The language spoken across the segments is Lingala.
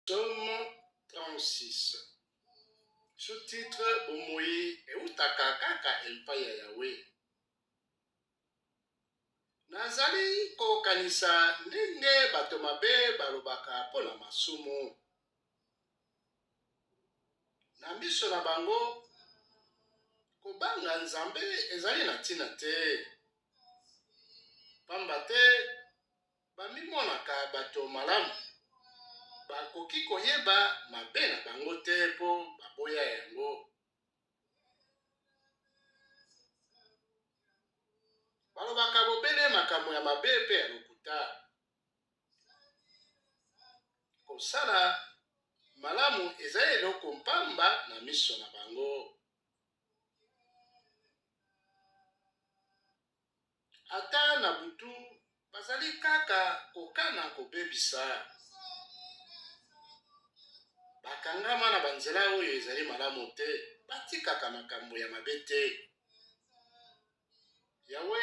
Psaume 36. Sous-titre Bomoi Eutaka Kaka Empire Yahweh. Nazali kokanisa ndenge bato mabe balobaka mpona masumu. Na miso na bango kobanga Nzambe ezali na ntina te. Pamba te bamimonaka bato malamu bakoki koyeba mabe na bango te mpo baboya yango. Balobaka bobele makambo ya mabe pe ya lokuta. Kosala malamu ezali eloko mpamba na miso na bango. Ata na butu bazali kaka kokana kobebisa. Bakangama na banzela oyo ezali malamu te, batikaka makambo ya mabe te. Yawe,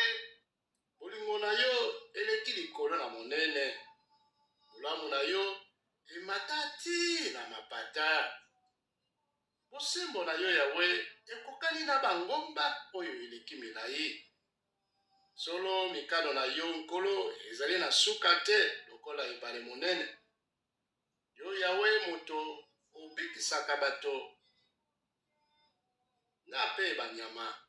bolingo na yo eleki likolo na monene. Bolamu na yo ematati na mapata. Bosembo na yo Yawe ekokani na bangomba oyo eleki milai. Solo mikano na yo nkolo ezali na suka te lokola ebale monene. Yo Yawe moto obikisaka bato na pe banyama.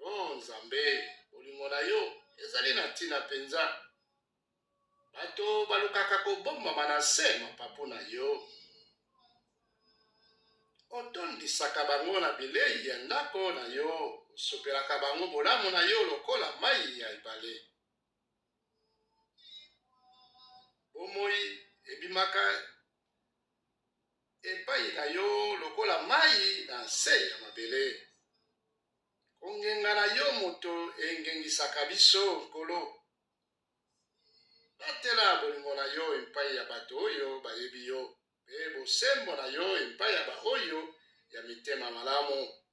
O Nzambe, bolingo na yo ezali na ntina penza. Bato balukaka kobombama na se mapapu na yo. Otondisaka bango na bilei ya ndako na yo. Osopelaka bango bolamu na yo lokola mai ya ebale. Bomoi ebimaka epai na yo lokola mai na se ya mabele. Kongenga na yo moto engengisaka biso nkolo. Batela bolingo na yo epai ya bato oyo bayebi yo. Pe bosembo na yo epai ya ba oyo ya mitema malamu.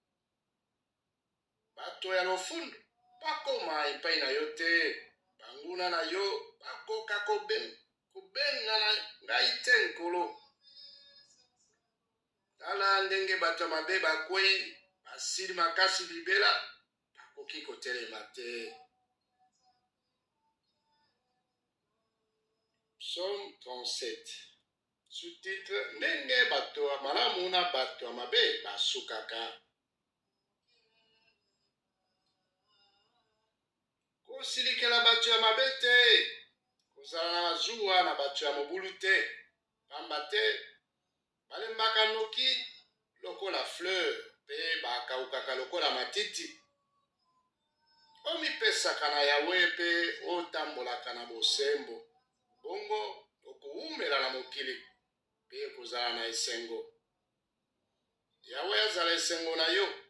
Bato ya lofundu bakoma epai na yo te. Banguna na yo bakoka kobenga na ngai te nkolo. Tala ndenge bato mabe bakwei basili makasi libela bakoki kotelema te. Psaume 37. Sous-titre ndenge bato ya malamu na bato ya mabe basukaka. Kosilikela bato ya mabe te. Kozala na zuwa na bato ya mobulu te. Pamba te balembaka noki lokola fleur pe bakaukaka lokola matiti. Omipesaka na Yawe pe otambolaka na bosembo. Bongo okuumela na mokili pe kozala na esengo. Yawe azala esengo na yo.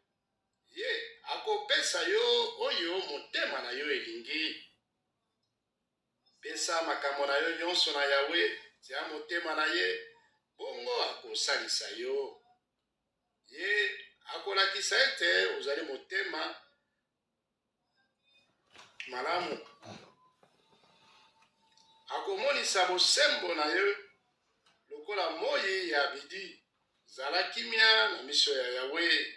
Ye akopesa yo oyo motema na yo elingi. Pesa makambo na yo nyonso na Yawe, tia motema na ye, bongo akosalisa yo. Ye akolakisa ete ozali motema malamu. Akomonisa bosembo na yo lokola moi ya bidi. Zala kimia na miso ya Yawe.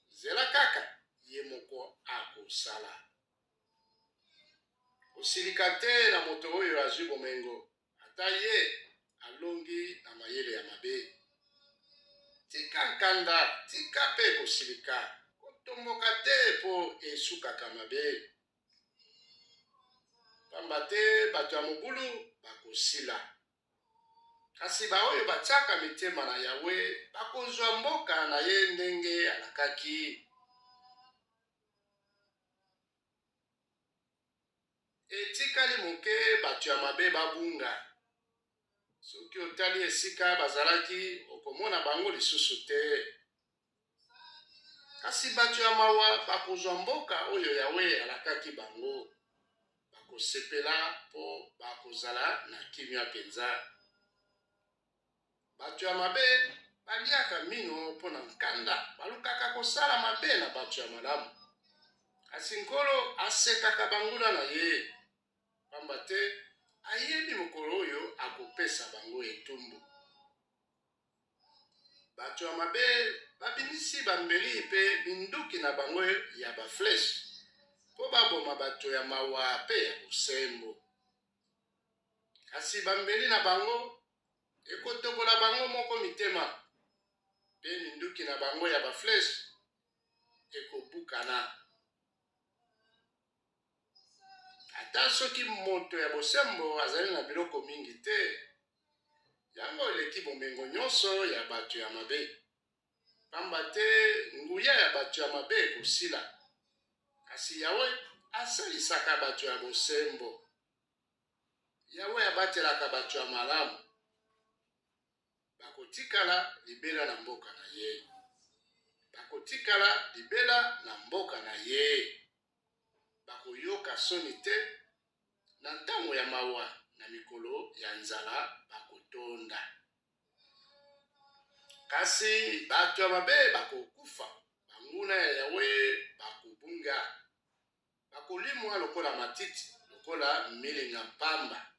Zela kaka ye moko akosala. Osilika te na moto oyo azwi bomengo. Ata ye alongi na mayele ya mabe. Tika nkanda, tika pe kosilika. Kotomboka te po esukaka mabe. Pamba te bato ya mobulu bakosila. Kasi ba oyo batiaka mitema na Yawe bakozwa mboka na ye ndenge alakaki. Etikali moke bato ya mabe babunga. Soki otali esika bazalaki okomona bango lisusu te. Kasi bato ya mawa bakozwa mboka oyo Yawe alakaki bango. Bakosepela po bakozala na kimia penza. Bato ya mabe baliaka mino mpona nkanda. Balukaka kosala mabe na bato ya malamu. Kasi nkolo asekaka banguna na ye. Pamba te ayebi mokolo oyo akopesa bango etumbu. bato ya mabe babimisi bambeli pe minduki na bango ya bafleshe po baboma bato ya mawa pe ya bosembo. Kasi bambeli na bango ekotobola bango moko mitema pe minduki na bango ya bafleshe ekobukana. Ata soki moto ya bosembo azali na biloko mingi te, yango eleki bomengo nyonso ya bato ya mabe. Pamba te nguya ya bato ya mabe ekosila. Kasi Yawe asalisaka bato ya bosembo. Yawe abatelaka bato ya malamu. Bakotikala libela na mboka na ye. Bakotikala libela na mboka na ye. Bakoyoka soni te na ntango ya mawa na mikolo ya nzala bakotonda. Kasi bato ya mabe bakokufa. Banguna ya Yawe bakobunga. Bakolimwa lokola matiti, lokola milinga mpamba.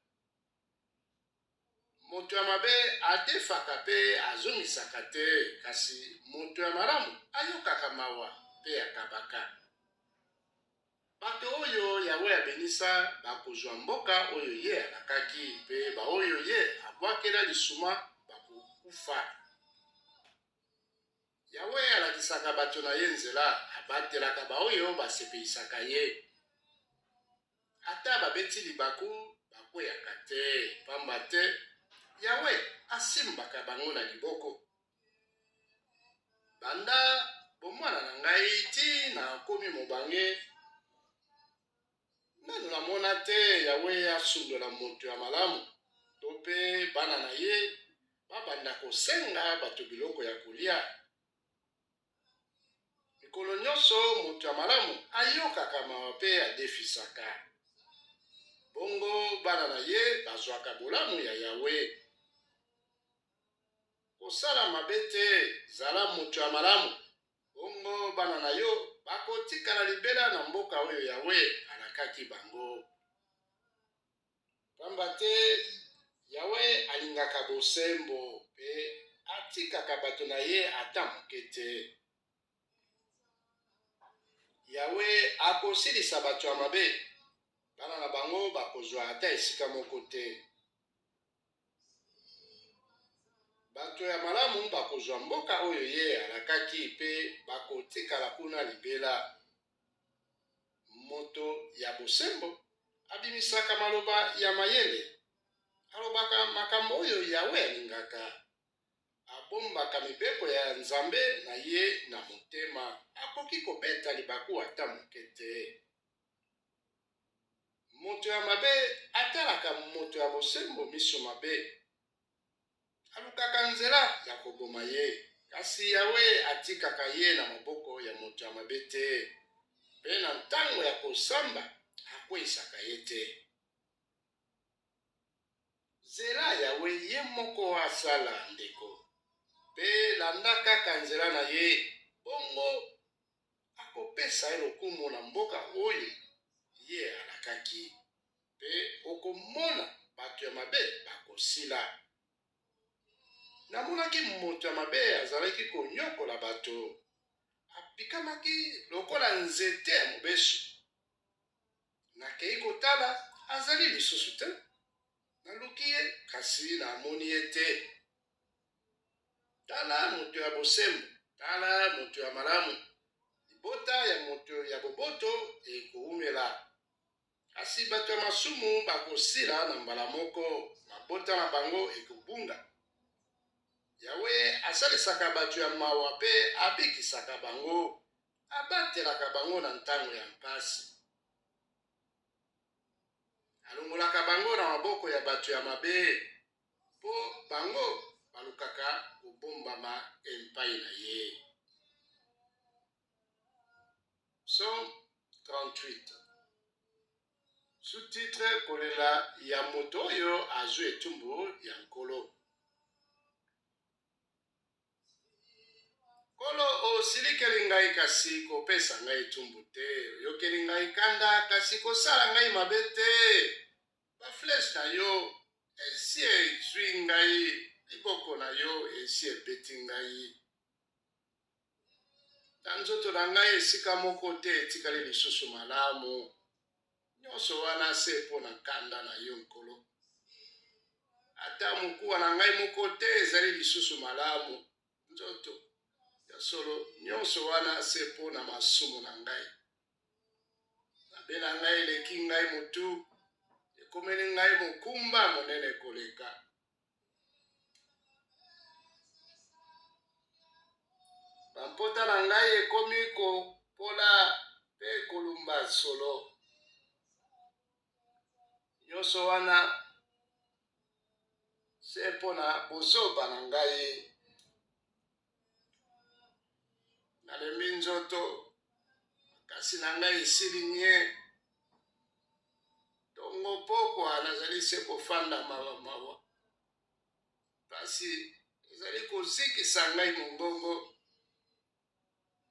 Moto ya mabe adefaka pe azomisaka te, kasi moto ya malamu ayokaka mawa pe akabaka. Bato oyo Yawe abenisa bakozwa mboka oyo ye alakaki, pe ba oyo ye abwakela lisuma bakokufa. Yawe alakisaka bato na ye nzela, abatelaka ba oyo basepeisaka ye. Ata babeti libaku bakweyaka te, pamba te Yawe asimbaka bango na liboko. Banda bomwana na ngai ti na komi mobange, nanu namona te Yawe asundola moto ya malamu, to pe bana na ye babanda kosenga bato biloko ya kolia. Mikolo nyonso moto ya malamu ayokaka mawa pe adefisaka. Bongo bana na ye bazwaka bolamu ya Yawe. Kosala mabe te, zala moto ya malamu. Bongo bana na yo bakotikala libela na mboka oyo Yawe alakaki bango. Pamba te Yawe alingaka bosembo pe atikaka bato na ye ata moke te. Yawe akosilisa bato ya mabe, bana na bango bakozwa ata esika moko te. Bato ya malamu bakozwa mboka oyo ye alakaki pe bakotikala kuna libela. Moto ya bosembo abimisaka maloba ya mayele, alobaka makambo oyo Yawe alingaka. Abombaka mibeko ya Nzambe na ye na motema, akoki kobeta libaku ata moke te. Moto ya mabe atalaka moto ya bosembo miso mabe, alukaka nzela ya koboma ye, kasi Yawe atikaka ye na maboko ya moto ya mabe te, pe na ntango ya kosamba akweyisaka ye te. Nzela Yawe ye moko asala ndeko, pe landa kaka nzela na ye, bongo akopesa ye lokumu na mboka oyo ye alakaki, pe okomona bato ya mabe bakosila. Namonaki moto ya mabe azalaki konyokola bato, apikamaki lokola nzete ya mobesu. Nakei kotala azali lisusu te, naluki ye kasi namoni ye te. Tala moto ya bosembo, tala moto ya malamu, libota ya moto ya boboto ekoumela. Kasi bato ya masumu bakosila na mbala moko, mabota na bango ekobunga. Yawe asalisaka bato ya mawa pe abikisaka bango, abatelaka bango na ntango ya mpasi. Alongolaka bango na maboko ya bato ya mabe, po bango balukaka kobombama epai na ye. Psaume 38. Sous-titre kolela ya moto oyo azwi etumbu ya nkolo. Kolo osilikeli ngai kasi kopesa ngai etumbu te, oyokeli ngai kanda kasi kosala ngai mabe te. Bafleshe na yo esi ezwi ngai liboko na yo esi ebeti ngai. Na nzoto na ngai esika moko te etikali lisusu malamu. Nyonso wana se mpo na kanda na yo nkolo. Ata mokuwa na ngai moko te ezali lisusu malamu. Nzoto ya solo nyonso wana se mpo na masumu na ngai. Mabe na ngai eleki ngai motu, ekomeli ngai mokumba monene koleka. Bampota na ngai ekomi kopola pe kolumba solo. Nyonso wana se mpo na bozoba na ngai. Nalembi nzoto, kasi na ngai esili nye. Tongo pokwa nazali se kofanda mawa. Kasi ezali kozikisa ngai mongongo.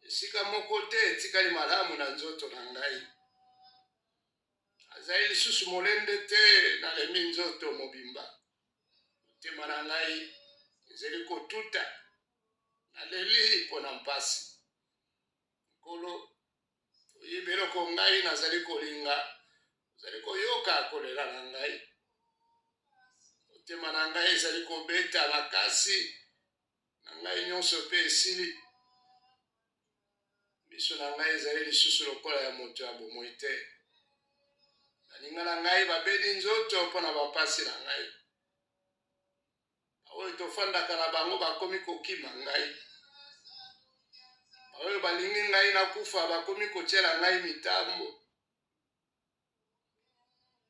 Esika moko te etikali malamu na nzoto na ngai. Azali lisusu molende te nalembi nzoto mobimba. Motema na ngai ezali kotuta. Naleli mpo na mpasi. Nkolo, oyebi eloko ngai nazali kolinga. Nazali koyoka kolela na ngai. Motema na ngai ezali kobeta makasi. Na ngai nyonso pe esili. Miso na ngai ezali lisusu lokola ya moto ya bomoi te. Baninga na ngai babedi nzoto mpo na bampasi na ngai. Oyo tofandaka na bango bakomi kokima ngai. Oyo balingi ngai nakufa bakomi kotiela ngai mitambo.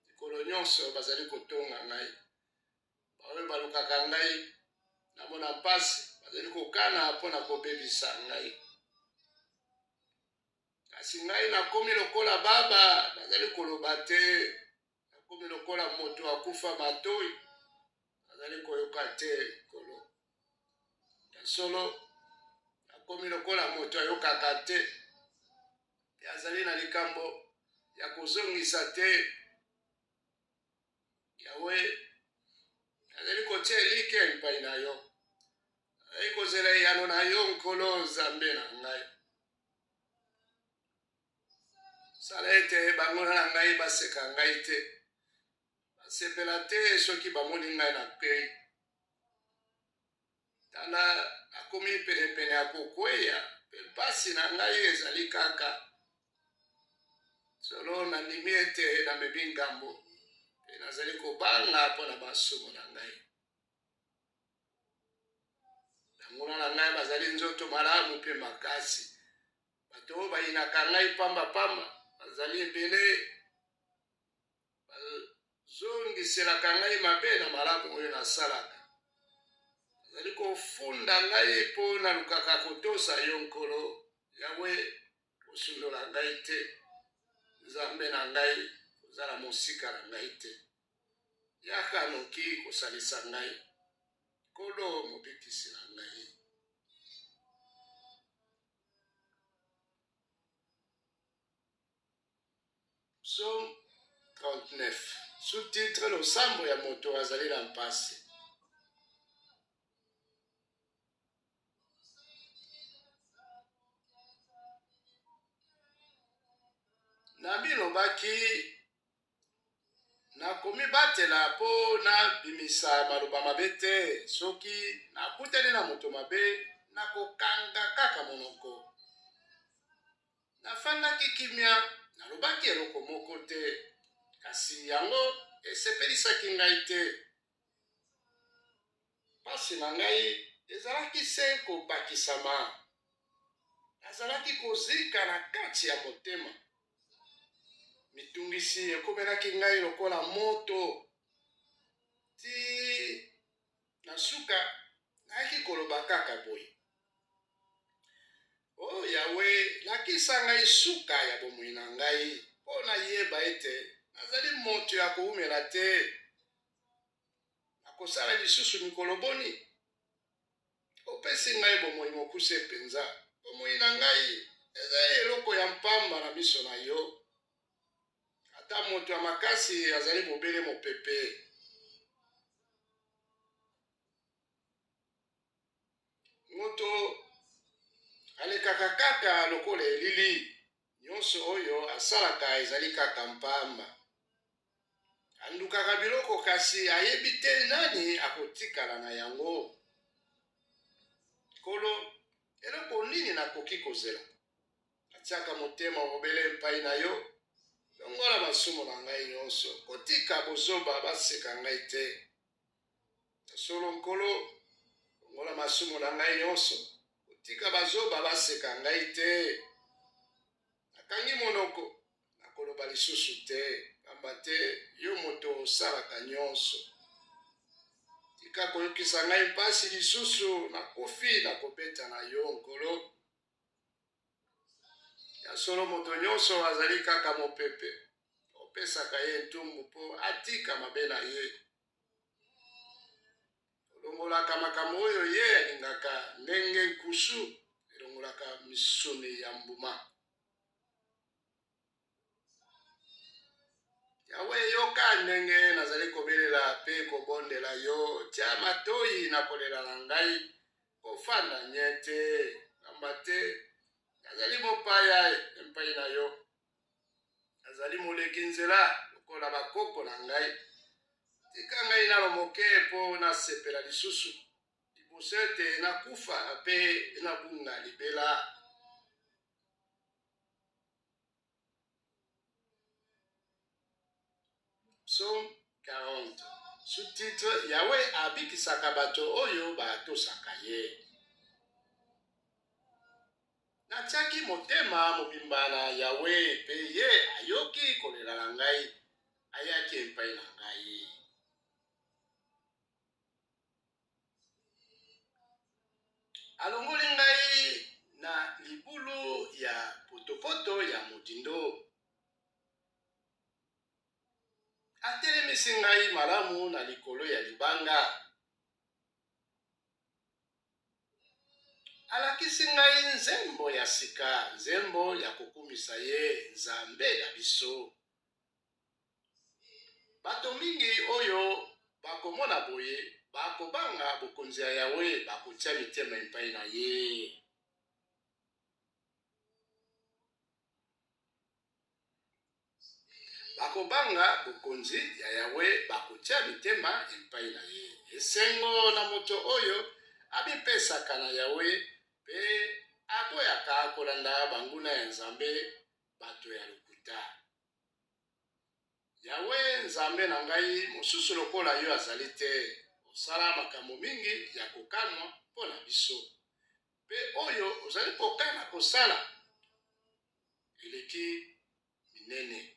Likolo nyonso bazali kotonga ngai. Oyo balukaka ngai namona mpasi bazali kokana mpo na kobebisa ngai. Kasi ngai nakomi lokola baba nazali koloba te. Nakomi lokola moto akufa matoi nazali koyoka te kolo. Ya solo nakomi lokola moto ayokaka te. Azali na likambo ya kozongisa te. Yawe azali kotia elike epai na yo. Azali kozela eyano na yo nkolo Nzambe na ngai. Sala ete bango na ngai baseka ngai te. Basepela te soki bamoni ngai na pei. Tala akomi penepene ya kokweya. Pe mpasi na ngai ezali kaka. Solo nandimi ete namebi ngambo. Pe nazali kobanga mpo na basumu na ngai. Banguna na ngai bazali nzoto malamu pe makasi. Bato oyo bayinaka ngai pamba pamba. Bazali ebele. Bazongiselaka ngai mabe na malamu oyo nasalaka. Bazali kofunda ngai mpo nalukaka kotosa yo nkolo. Yawe kosundola ngai te. Nzambe na ngai kozala mosika na ngai te. Yaka noki kosalisa ngai. Nkolo mobikisi na ngai. Psaume 39. Sous-titre losambo ya moto azali na mpasi. Nabilobaki nakomi batela mpo nabimisa maloba mabe te. Soki nakutani na moto mabe nakokanga kaka monoko. Nafandaki kimia nalobaki eloko moko te. Kasi yango esepelisaki ngai te. Pasi na ngai ezalaki se kobakisama. Nazalaki kozika na kati ya motema. Mitungisi ekomelaki ngai lokola moto. Ti na suka nayaki koloba kaka boye. Oh Yawe, lakisa ngai suka ya bomoi na ngai. Mpo nayeba ete nazali moto ya koumela te. Nakosala lisusu mikolo boni. Opesi ngai bomoi mokuse penza. Bomoi na ngai ezali eloko ya mpamba na miso na yo. Ata moto ya makasi azali mobele mopepe. moto alekaka kaka lokola elili nyonso oyo asalaka ezali kaka mpamba. Andukaka biloko kasi ayebi te nani akotikala na yango. Kolo eloko nini nakoki kozela? Atiaka motema mobele epai na yo, longola masumu na ngai nyonso, kotika bozoba baseka ngai te. Solo nkolo, longola masumu na ngai nyonso, kotika bazoba baseka ngai te. Nakangi monoko, nakoloba lisusu te, pamba te yo moto osalaka nyonso. Tika koyokisa ngai mpasi lisusu, nakofi nakobeta na yo nkolo. Ya solo moto nyonso azali kaka mopepe, opesaka ye ntumbu po atika mabe na ye. Olongolaka makambo oyo ye alingaka ndenge nkusu elongolaka misuni ya mbuma. Yawe yoka ndenge nazali kobelela pe kobondela yo, tia matoyi na kolela na ngai kofanda nyete, pamba te nazali mopaya epai na yo. Nazali moleki nzela lokola bakoko na ngai. Tika ngai nalomoke po nasepela lisusu, liboso ete nakufa pe nabunga libela. Psaume 40. Sous-titre: Yawe abikisaka bato oyo batosaka ye. Natiaki motema mobimba na Yawe pe ye ayoki kolela na ngai, ayaki epai na ngai. Alongoli ngai na libulu ya potopoto ya motindo. Atelemisi ngai malamu na likolo ya libanga. Alakisi ngai nzembo ya sika, nzembo ya kokumisa ye Nzambe na biso. Bato mingi oyo bakomona boye, bakobanga bokonzi ya Yawe, bakotia mitema epai na ye. Bakobanga bokonzi ya Yawe, bakotia mitema epai na ye. Esengo na moto oyo abipesaka na Yawe pe aboyaka kolanda banguna ya Nzambe, bato ya lokuta. Yawe Nzambe na ngai, mosusu lokola yo azali te. Osala makambo mingi ya kokamwa mpo na biso, pe oyo ozali kokana kosala eleki minene.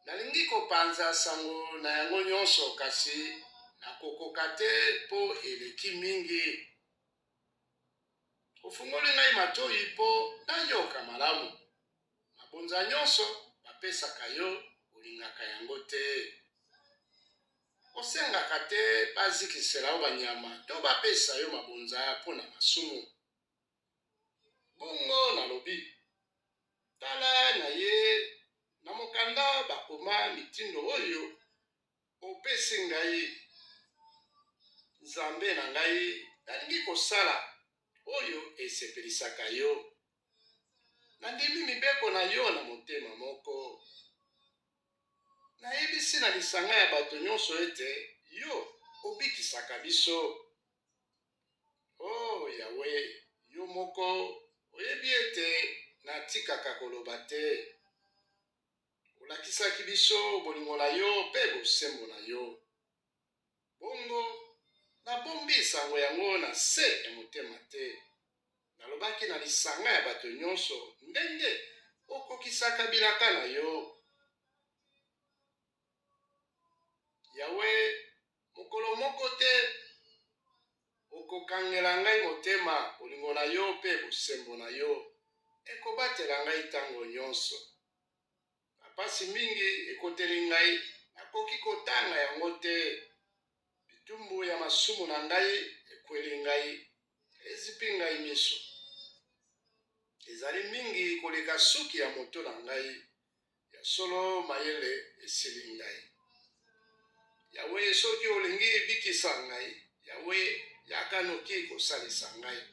Nalingi kopanza sango na yango nyonso, kasi nakokoka te po eleki mingi. Ofungoli ngai matoyi po nayoka malamu. Mabonza nyonso bapesaka yo, olingaka yango te. Osengaka te bazikisela yo banyama to bapesa yo mabonza mpo na masumu. Bongo nalobi, tala na ye na mokanda bakoma mitindo oyo opesi ngai. Nzambe na ngai, nalingi kosala oyo esepelisaka yo. Nandimi mibeko na yo na motema moko. Nayebisi na lisanga ya bato nyonso ete yo obikisaka biso. Oh Yawe, yo moko oyebi ete natikaka koloba te. Olakisaki biso bolingo na yo pe bosembo na yo. Bongo nabombi sango yango na se ya motema te. Nalobaki na lisanga ya bato nyonso ndenge okokisaka bilaka na yo. Yawe, mokolo moko te okokangela ngai motema, bolingo na yo pe bosembo na yo ekobatela ngai ntango nyonso. Bapasi mingi ekoteli ngai, nakoki kotanga yango te. Bitumbu ya masumu na ngai ekweli ngai, ezipi ngai miso. Ezali mingi koleka suki ya moto na ngai, ya solo mayele esili ngai. Yawe, soki olingi bikisa ngai, Yawe yakanoki kosalisa ngai.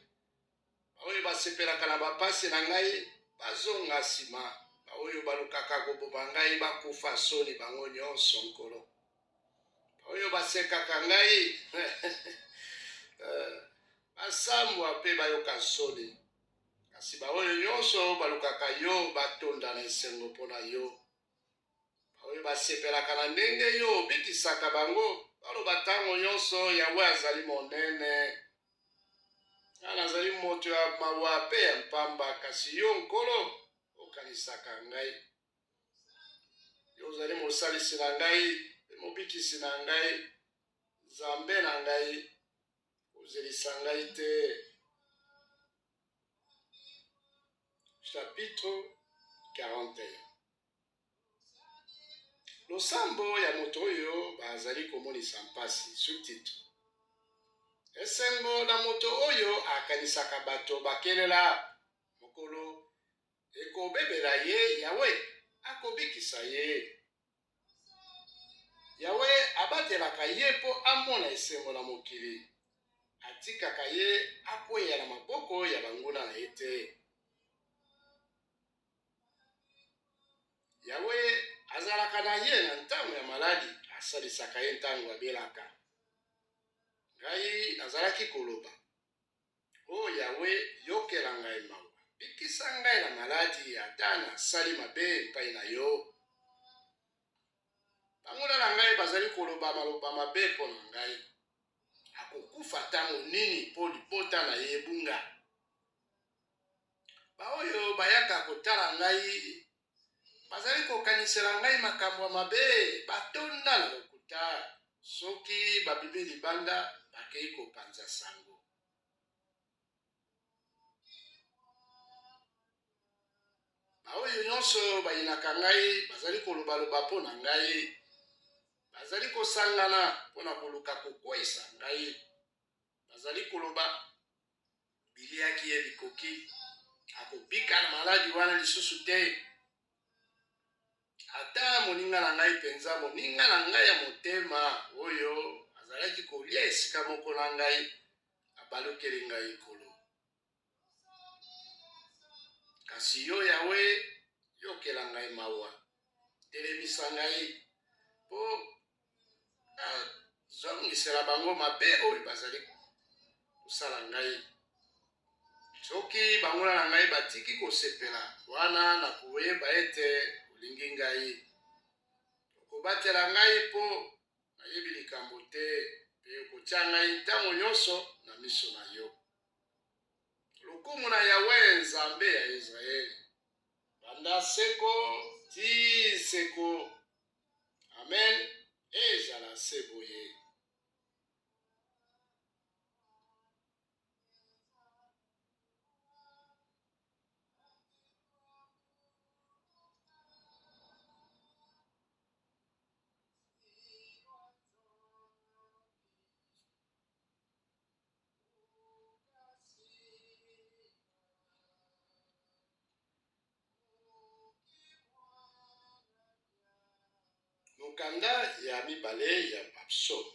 Baoyo basepelaka na bapasi na ngai bazonga nsima. Baoyo balukaka koboma ngai bakufa soni bango nyonso nkolo. Baoyo basekaka ngai basambwa mpe bayoka soni. Kasi baoyo nyonso balukaka yo batonda na esengo mpona yo. Baoyo basepelaka na ndenge yo obikisaka bango baloba ntango nyonso Yawe azali monene. Nga nazali moto ya mawa mpe ya mpamba, kasi yo nkolo okanisaka ngai. Yo ozali mosalisi na ngai mpe mobikisi na ngai, Nzambe na ngai, ozelisa ngai te. Chapitre 41. Losambo ya moto oyo bazali komonisa mpasi. Sous-titre. Esengo na moto oyo akanisaka bato bakelela mokolo ekobebela ye, Yawe akobikisa ye. Yawe abatelaka ye mpo amona esengo na mokili. Atikaka ye akweya na maboko ya banguna na ye te. Yawe azalaka na ye na ntango ya maladi, asalisaka ye ntango abelaka. Ngai nazalaki koloba, o Yawe, yokela ngai mawa. Bikisa ngai na maladi ata nasali mabe epai na yo. Banguna na ngai bazali koloba maloba mabe mpo na ngai. Akokufa ntango nini mpo libota na ye ebunga. Baoyo bayaka kotala ngai bazali kokanisela ngai makambo ya mabe, batonda na lokuta. Soki babibi libanda bakei kopanza sango. Baoyo nyonso bayinaka ngai bazali kolobaloba mpo na ngai. Bazali kosangana mpo na koluka kokweyisa ngai. Bazali koloba biliaki ye bikoki, akobika na maladi wana lisusu te. Ata moninga na ngai penza, moninga na ngai ya motema oyo azalaki kolia esika moko na ngai, abalukeli ngai nkolo. Kasi yo Yawe, yokela ngai mawa, telemisa ngai mpo zongisela bango mabe oyo bazali kosala ngai. Soki banguna na ngai batiki kosepela wana na koyeba ete olingi ngai, okobatela ngai mpo nayebi likambo te, mpe okotia ngai ntango nyonso na miso na yo. Lokumu na Yawe, Nzambe ya Israeli, banda seko ti seko. Amen. Ezala se boye. Mokanda ya mibale ya Psalm.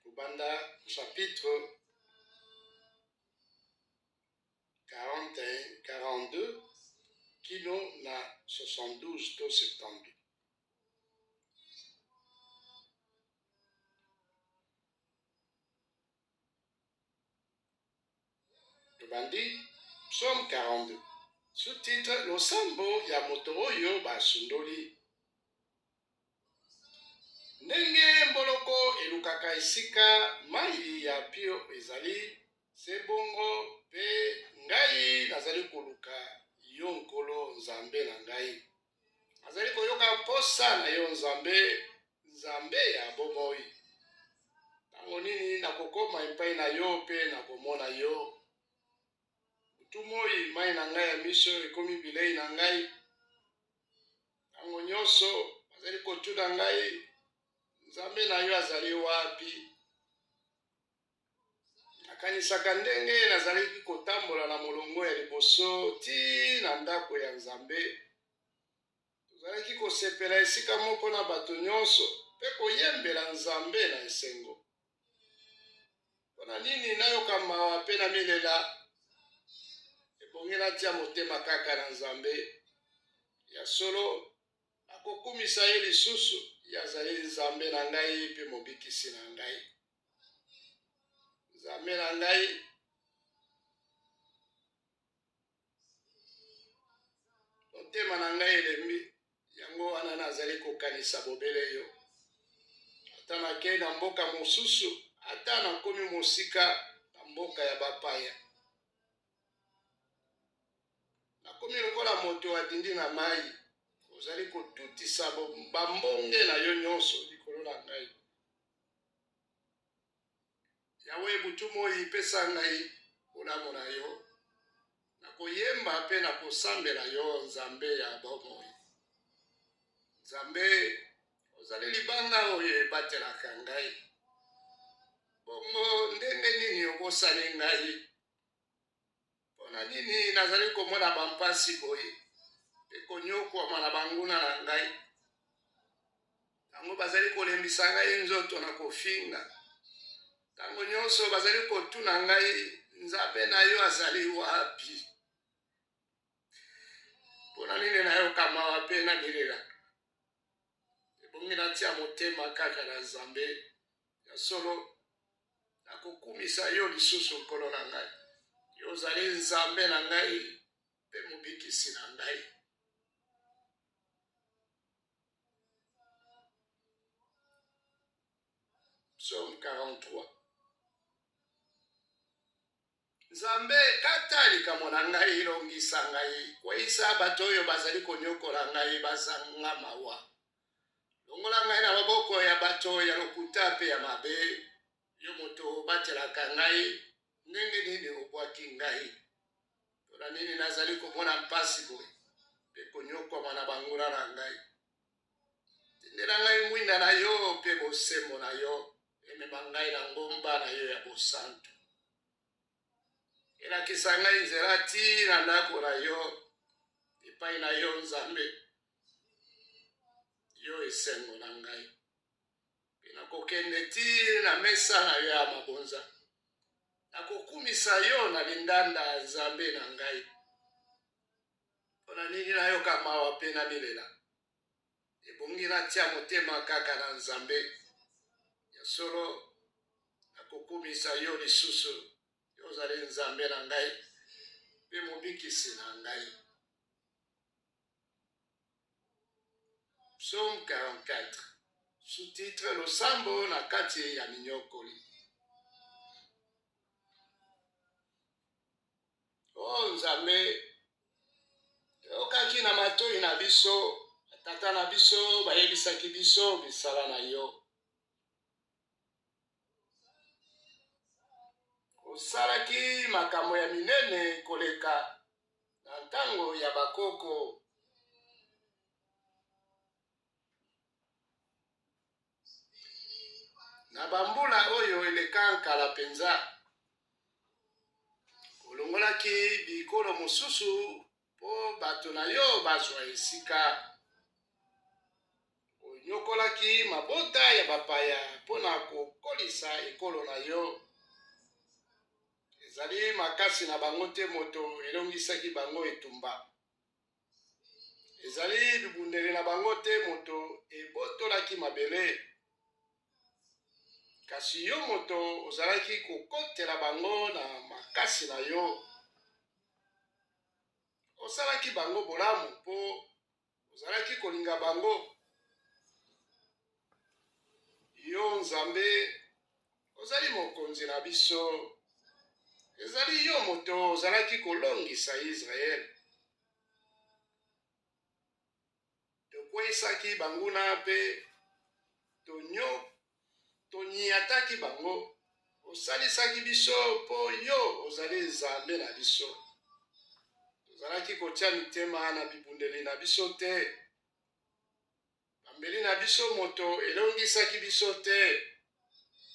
Kobanda chapitre 41, 42, kino na 72 to 72. Tobandi Psalm 42. Sous-titre, losambo ya moto oyo basundoli. Ndenge mboloko elukaka esika mai ya pio ezali, sebongo pe ngai nazali koluka yo nkolo Nzambe na ngai. Nazali koyoka posa na yo Nzambe, Nzambe ya bomoi. Tango nini nakokoma epai na yo pe nakomona yo. Tumoi mai na ngai ya miso ekomi bilei na ngai. Tango nyonso bazali kotuna ngai, Nzambe na yo azali wapi? Nakanisaka ndenge nazalaki kotambola na molongo ya liboso ti na ndako ya Nzambe, ozalaki kosepela esika moko na bato nyonso mpe koyembela Nzambe na esengo. Mpona nini nayoka mawa mpe na milela ebongi natia motema kaka na Nzambe ya solo akokumisa ye lisusu ye azali Nzambe na ngai mpe mobikisi na ngai. Nzambe na ngai motema na ngai elembi yango wana nazali kokanisa bobele yo. Ata nakei na mboka mosusu, ata nakomi mosika na mboka ya bapaya, nakomi lokola moto adindi na mai, ozali kotutisa bambonge na yo nyonso likolo na ngai. Yawe butu moi pesa ngai olamu na yo, nakoyemba mpe nakosambela yo Nzambe ya bomoi. Nzambe ozali libanga oyo ebatelaka ngai. Bongo ndenge nini okosali ngai? Mpona nini nazali komona bampasi boye mpe konyokwama na banguna na ngai? Tango bazali kolembisa ngai nzoto na kofinga, tango nyonso bazali kotuna ngai Nzambe na yo azali wapi? Mpona nini nayoka mawa mpe na milela? Ebongi natia motema kaka na Nzambe ya solo nakokumisa yo lisusu nkolo na ngai. Yo ozali Nzambe na ngai mpe mobikisi na ngai. Psaume 43. Nzambe kata likambo na ngai longisa ngai, kweyisa bato oyo bazali konyokola ngai bazanga mawa. Longola ngai na maboko ya bato ya lokuta mpe ya mabe. Yo moto obatelaka ngai, ndenge nini obwaki ngai? Mpona nini nazali komona mpasi boye mpe konyokwama na banguna na ngai? Tindela ngai mwinda na yo mpe bosembo na yo, emema ngai na ngomba na yo ya bosantu. Elakisa ngai nzela ti na ndako na yo, epai na yo Nzambe, yo esengo na ngai. Mpe nakokende ti na mesa na yo ya mabonza, nakokumisa yo na lindanda ya Nzambe na ngai. Mpona nini nayoka mawa mpe na milela? Ebongi natia motema kaka na Nzambe ya solo nakokumisa yo lisusu. Yo ozali Nzambe na ngai mpe mobikisi na ngai. Psaume 44. Sous-titre Losambo na kati ya minyokoli. O Nzambe, okaki na matoi na biso, tata na biso bayebisaki biso misala na yo. Osalaki makambo ya minene koleka na ntango ya bakoko. Na bambula oyo eleka nkala penza, olongolaki bikolo mosusu po bato na yo bazwa esika. Onyokolaki mabota ya bapaya mpona kokolisa ekolo na yo. Ezali makasi na bango te moto elongisaki bango etumba. Ezali bibundeli na bango te moto ebotolaki mabele. Kasi yo moto ozalaki kokotela bango na makasi na yo. Osalaki bango bolamu mpo ozalaki kolinga bango. Yo Nzambe ozali mokonzi na biso. Ezali yo moto ozalaki kolongisa Israel. Tokweyisaki banguna mpe tonyataki bango. Osalisaki biso mpo yo ozali Nzambe na biso. Tozalaki kotia mitema na bibundeli na biso te. Bambeli na biso moto elongisaki biso te.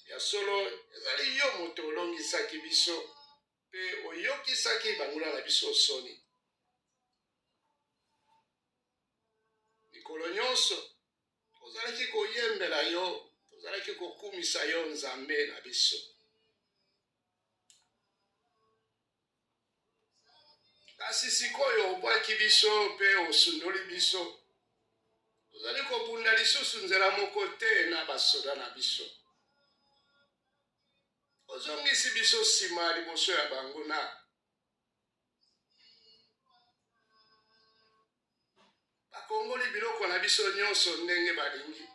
Ya solo ezali yo moto olongisaki biso mpe oyokisaki banguna na biso soni. mikolo nyonso tozalaki koyembela yo, tozalaki kokumisa yo Nzambe na biso. Kasi sikoyo obwaki biso pe osundoli biso, tozali kobunda lisusu nzela moko te na basoda na biso. Ozongisi biso sima liboso ya banguna. Bakongoli biloko na biso nyonso ndenge balingi.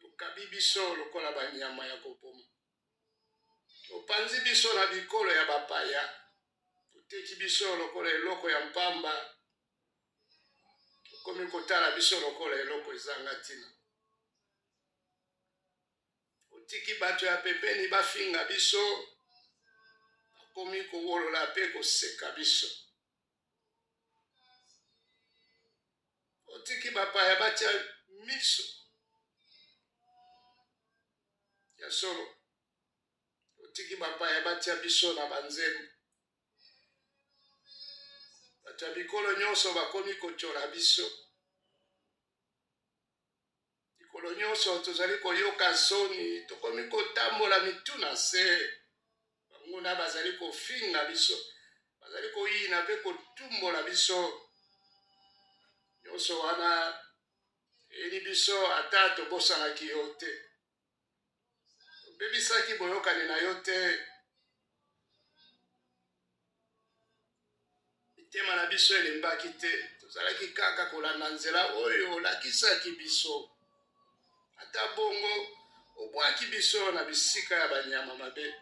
Okabi biso lokola banyama ya koboma. Opanzi biso na bikolo ya bapaya. Oteki biso lokola eloko ya mpamba. Okomi kotala biso lokola eloko ezanga ntina. Otiki bato ya pepeni bafinga biso. Bakomi kowolola pe koseka biso. Otiki bapaya batia miso ya solo. Otiki bapaya batia biso na banzembo. Bato ya bikolo nyonso bakomi kochola biso. Bikolo nyonso tozali koyoka soni, tokomi kotambola mituna se. Banguna bazali kofinga biso, bazali koyina pe kotumbola biso. Nyonso wana eli biso ata tobosanaki yo te. Tobebisaki boyokani na yo te. Mitema na biso elembaki te. Tozalaki kaka kolanda nzela oyo olakisaki biso. Ata bongo obwaki biso na bisika ya banyama mabe.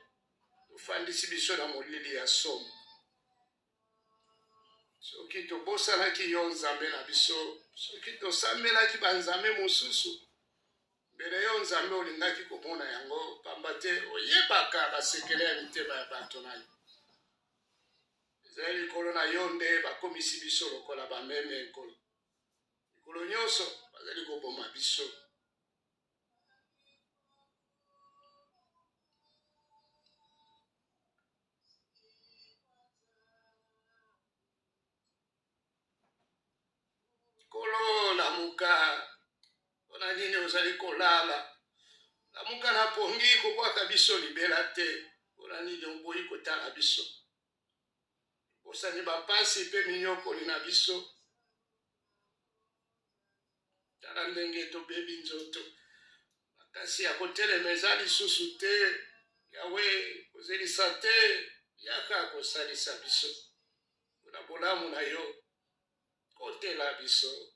Tofandisi biso na molili ya somo. Soki tobosanaki yo Nzambe na biso, soki tosambelaki banzambe mosusu, mbele yo Nzambe olingaki komona yango, pamba te oyebaka basekele ya mitema ya bato na yo. Ezali likolo na yo nde bakomisi biso lokola bameme ekolo. Likolo nyonso bazali koboma biso. Kolo lamuka, mpona nini ozali kolala? Lamuka na pongi kobwaka biso libela te, mpona nini oboyi kotala biso? Bosani bapasi pe minyokoli na biso. Tala ndenge tobebi nzoto. Makasi ya kotelema eza lisusu te. Yawe kozelisa te, yaka kosalisa biso. Mpona bolamu na yo, kotela biso.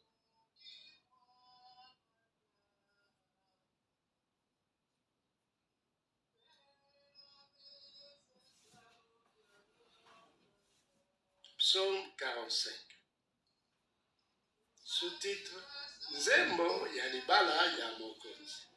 Psaume 45. Sous-titre: Nzembo ya libala ya mokonzi.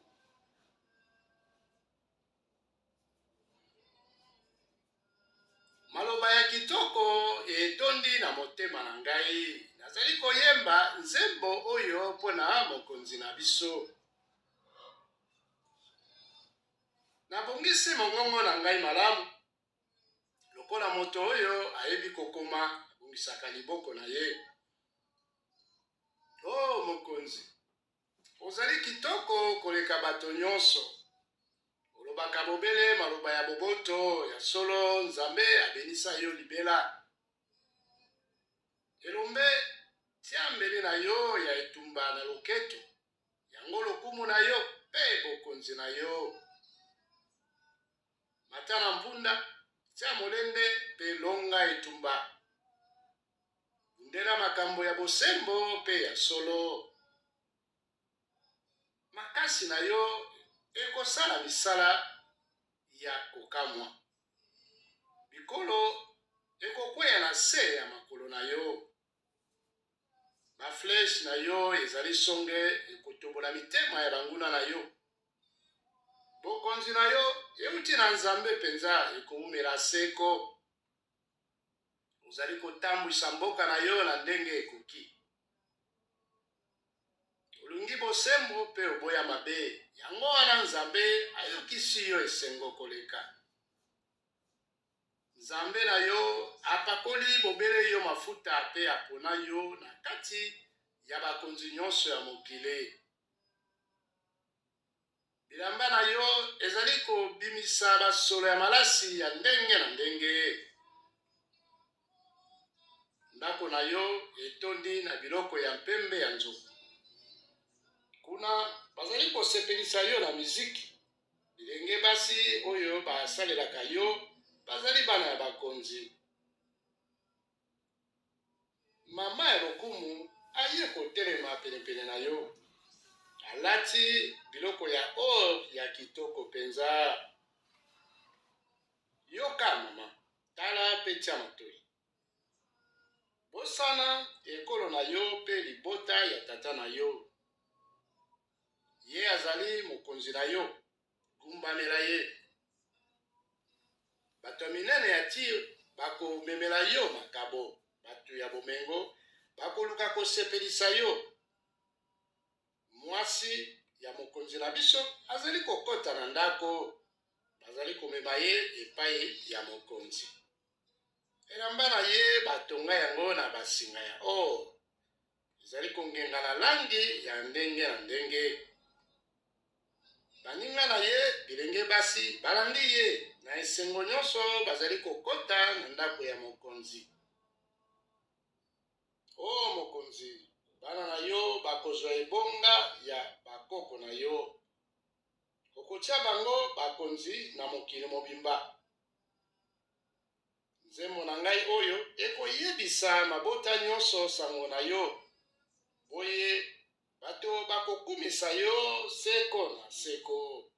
Maloba ya kitoko etondi na motema na ngai. Nazali koyemba nzembo oyo mpona mokonzi na biso. Nabongisi mongongo na ngai malamu. Lokola moto oyo ayebi kokoma, abongisaka liboko na ye. Oh mokonzi, ozali kitoko koleka bato nyonso. Olobaka bobele maloba ya boboto ya solo. Nzambe abenisa yo libela. Elombe tia mbele na yo ya etumba na loketo. Yango lokumu na yo pe bokonzi na yo. Mata na mpunda tia molende pe longa etumba. Ndela makambo ya bosembo pe ya solo. Makasi na yo ekosala misala ya kokamwa. Bikolo ekokweya na se ya makolo na yo. Bafleche na yo ezali songe ekotobola mitema ya banguna na yo. Bokonzi na yo euti na Nzambe penza ekoumela seko. Ozali kotambwisa mboka na yo na ndenge ekoki. Olungi bosembo pe oboya mabe. Yango wana Nzambe ayokisi yo esengo koleka. Nzambe na yo apakoli bobele yo mafuta pe apona yo na kati ya bakonzi nyonso ya mokili. Bilamba na yo ezali kobimisa basolo ya malasi ya ndenge na ndenge. Ndako na yo etondi na biloko ya mpembe ya nzoku. Kuna bazali kosepelisa yo na miziki. Bilenge basi oyo basalelaka yo bazali bana ya bakonzi. Mama ya lokumu aye kotelema penepene na yo. Alati biloko ya or ya kitoko penza. Yoka mama, tala petia matoi. Bosana ekolo na yo pe libota ya tata na yo. Ye azali mokonzi na yo. Gumbanela ye. Bato minene ya Tyr bako memela yo makabo. Bato ya bomengo bako luka kosepelisa yo. Mwasi ya mokonzi na biso azali kokota na ndako. Bazali komema ye epai ya mokonzi. Elamba na ye batonga yango na basinga ya or. Ezali kongenga na langi ya ndenge na ndenge. Baninga na ye bilenge basi balandi ye na esengo nyonso bazali kokota na ndako ya mokonzi. O mokonzi, bana na yo bakozwa ebonga ya bakoko na yo. Okotia bango bakonzi na mokili mobimba. Nzembo na ngai oyo ekoyebisa mabota nyonso sango na yo. Boye bato bakokumisa yo seko na seko.